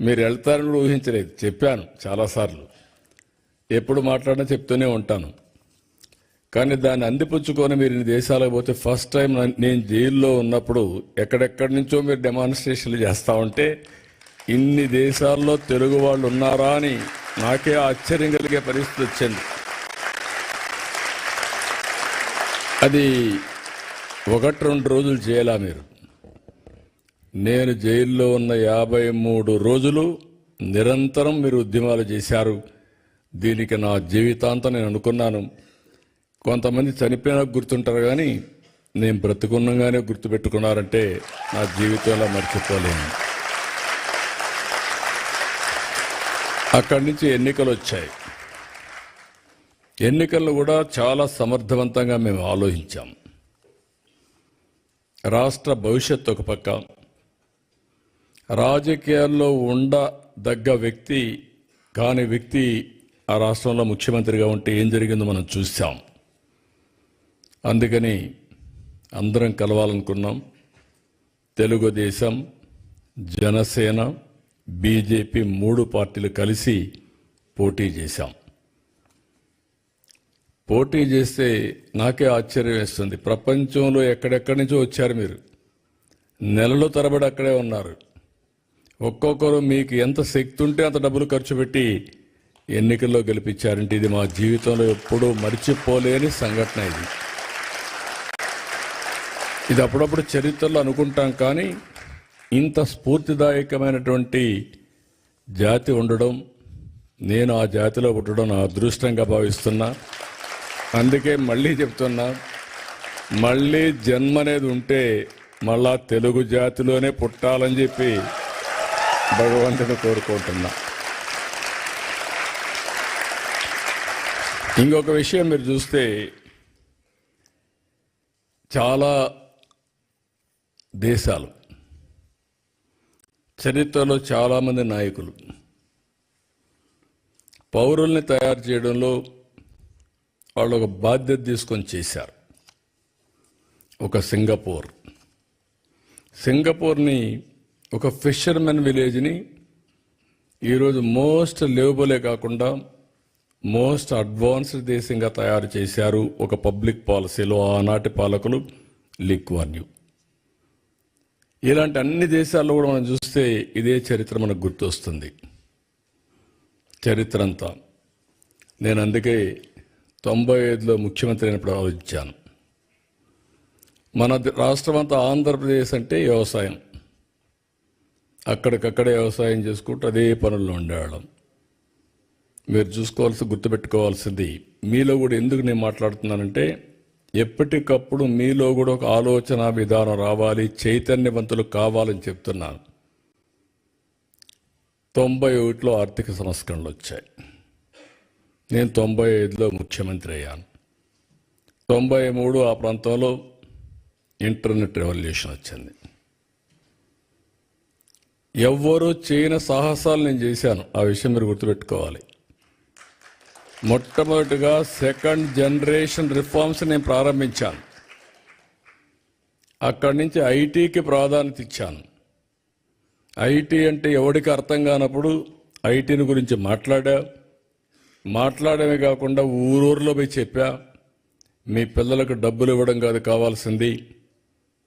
మీరు వెళ్తారని ఊహించలేదు, చెప్పాను చాలాసార్లు. ఎప్పుడు మాట్లాడినా చెప్తూనే ఉంటాను. కానీ దాన్ని అందిపుచ్చుకొని మీరు ఇన్ని దేశాలకు పోతే ఫస్ట్ టైం నేను జైల్లో ఉన్నప్పుడు ఎక్కడెక్కడి నుంచో మీరు డెమాన్స్ట్రేషన్లు చేస్తూ ఉంటే ఇన్ని దేశాల్లో తెలుగు వాళ్ళు ఉన్నారా అని నాకే ఆశ్చర్యం కలిగే పరిస్థితి వచ్చింది. అది 1-2 రోజులు చేయాలా మీరు? నేను జైల్లో ఉన్న 53 రోజులు నిరంతరం మీరు ఉద్యమాలు చేశారు. దీనికి నా జీవితాంతం నేను అనుకున్నాను. కొంతమంది చనిపోయినా గుర్తుంటారు, కానీ నేను బ్రతుకున్నగానే గుర్తుపెట్టుకున్నారంటే నా జీవితంలో మర్చిపోలేను. అక్కడి నుంచి ఎన్నికలు వచ్చాయి. ఎన్నికల్లో కూడా చాలా సమర్థవంతంగా మేము ఆలోచించాం. రాష్ట్ర భవిష్యత్తు ఒక పక్క, రాజకీయాల్లో ఉండదగ్గ వ్యక్తి కాని వ్యక్తి ఆ రాష్ట్రంలో ముఖ్యమంత్రిగా ఉంటే ఏం జరిగిందో మనం చూసాం. అందుకని అందరం కలవాలనుకున్నాం. తెలుగుదేశం, జనసేన, బీజేపీ 3 పార్టీలు కలిసి పోటీ చేశాం. పోటీ చేస్తే నాకే ఆశ్చర్యం వేస్తుంది. ప్రపంచంలో ఎక్కడెక్కడి నుంచో వచ్చారు మీరు, నెలల తరబడి అక్కడే ఉన్నారు. ఒక్కొక్కరు మీకు ఎంత శక్తి ఉంటే అంత డబ్బులు ఖర్చు పెట్టి ఎన్నికల్లో గెలిపించారంటే ఇది మా జీవితంలో ఎప్పుడూ మర్చిపోలేని సంఘటన. ఇది అప్పుడప్పుడు చరిత్రలో అనుకుంటాం, కానీ ఇంత స్ఫూర్తిదాయకమైనటువంటి జాతి ఉండడం, నేను ఆ జాతిలో పుట్టడం నా అదృష్టంగా భావిస్తున్నా. అందుకే మళ్ళీ చెప్తున్నా, మళ్ళీ జన్మ అనేది ఉంటే మళ్ళా తెలుగు జాతిలోనే పుట్టాలని చెప్పి భగవంతుని కోరుకుంటున్నా. ఇంకొక విషయం మీరు చూస్తే, చాలా దేశాలు చరిత్రలో చాలామంది నాయకులు పౌరుల్ని తయారు చేయడంలో వాళ్ళు ఒక బాధ్యత తీసుకొని చేశారు. ఒక సింగపూర్ని ఒక ఫిషర్మెన్ విలేజ్ని ఈరోజు మోస్ట్ లివబులే కాకుండా మోస్ట్ అడ్వాన్స్డ్ దేశంగా తయారు చేశారు. ఒక పబ్లిక్ పాలసీలో ఆనాటి పాలకులు లీ కువాన్ యూ. ఇలాంటి అన్ని దేశాల్లో కూడా మనం చూస్తే ఇదే చరిత్ర మనకు గుర్తొస్తుంది. చరిత్ర అంతా నేను అందుకే 95లో ముఖ్యమంత్రి అయినప్పుడు ఆలోచించాను. మన రాష్ట్రం అంతా ఆంధ్రప్రదేశ్ అంటే వ్యవసాయం, అక్కడికక్కడే వ్యవసాయం చేసుకుంటూ అదే పనుల్లో ఉండేవాళ్ళం. మీరు గుర్తుపెట్టుకోవాల్సింది, మీలో కూడా ఎందుకు నేను మాట్లాడుతున్నానంటే, ఎప్పటికప్పుడు మీలో కూడా ఒక ఆలోచన విధానం రావాలి, చైతన్యవంతులు కావాలని చెప్తున్నాను. 91లో ఆర్థిక సంస్కరణలు వచ్చాయి. నేను 95లో ముఖ్యమంత్రి అయ్యాను. 93 ఆ ప్రాంతంలో ఇంటర్నెట్ రెవల్యూషన్ వచ్చింది. ఎవ్వరూ చేయని సాహసాలు నేను చేశాను. ఆ విషయం మీరు గుర్తుపెట్టుకోవాలి. మొట్టమొదటిగా 2nd జనరేషన్ రిఫార్మ్స్ నేను ప్రారంభించాను. అక్కడి నుంచి ఐటీకి ప్రాధాన్యత ఇచ్చాను. ఐటీ అంటే ఎవరికి అర్థం కానప్పుడు ఐటీని గురించి మాట్లాడమే కాకుండా ఊరూరులో పోయి చెప్పా, మీ పిల్లలకు డబ్బులు ఇవ్వడం కాదు కావాల్సింది,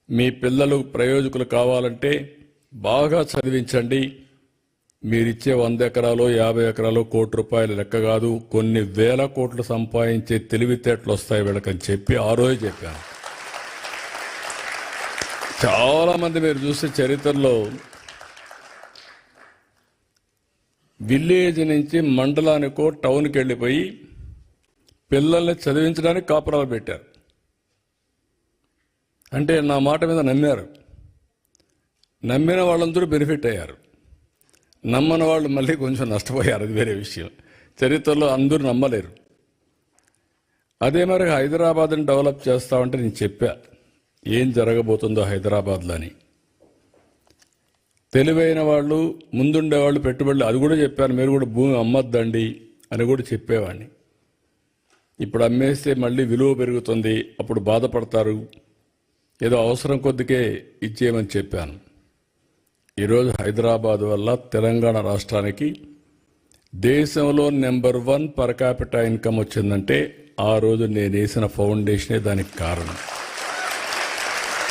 మీ పిల్లలు ప్రయోజకులు కావాలంటే బాగా చదివించండి. మీరిచ్చే 100 ఎకరాలు 50 ఎకరాలు ₹1,00,00,000 లెక్క కాదు, కొన్ని వేల కోట్లు సంపాదించే తెలివితేటలు వస్తాయి వీళ్ళకని చెప్పి ఆ రోజు చెప్పాను. చాలామంది మీరు చూసే చరిత్రలో విలేజ్ నుంచి మండలానికో టౌన్కి వెళ్ళిపోయి పిల్లల్ని చదివించడానికి కాపురాలు పెట్టారు. అంటే నా మాట మీద నమ్మారు. నమ్మిన వాళ్ళందరూ బెనిఫిట్ అయ్యారు, నమ్మని వాళ్ళు మళ్ళీ కొంచెం నష్టపోయారు. అది వేరే విషయం. చరిత్రలో అందరూ నమ్మలేరు. అదే మరి హైదరాబాద్ని డెవలప్ చేస్తామంటే నేను చెప్పా ఏం జరగబోతుందో హైదరాబాద్లో అని. తెలివైన వాళ్ళు, ముందుండేవాళ్ళు పెట్టుబడులు అది కూడా చెప్పారు. మీరు కూడా భూమి అమ్మద్దండి అని కూడా చెప్పేవాడిని. ఇప్పుడు అమ్మేస్తే మళ్ళీ విలువ పెరుగుతుంది, అప్పుడు బాధపడతారు, ఏదో అవసరం కొద్దికే ఇచ్చేయమని చెప్పాను. ఈరోజు హైదరాబాద్ వల్ల తెలంగాణ రాష్ట్రానికి దేశంలో నెంబర్ 1 పర్ క్యాపిటా ఇన్కమ్ వచ్చిందంటే ఆ రోజు నేను వేసిన ఫౌండేషనే దానికి కారణం.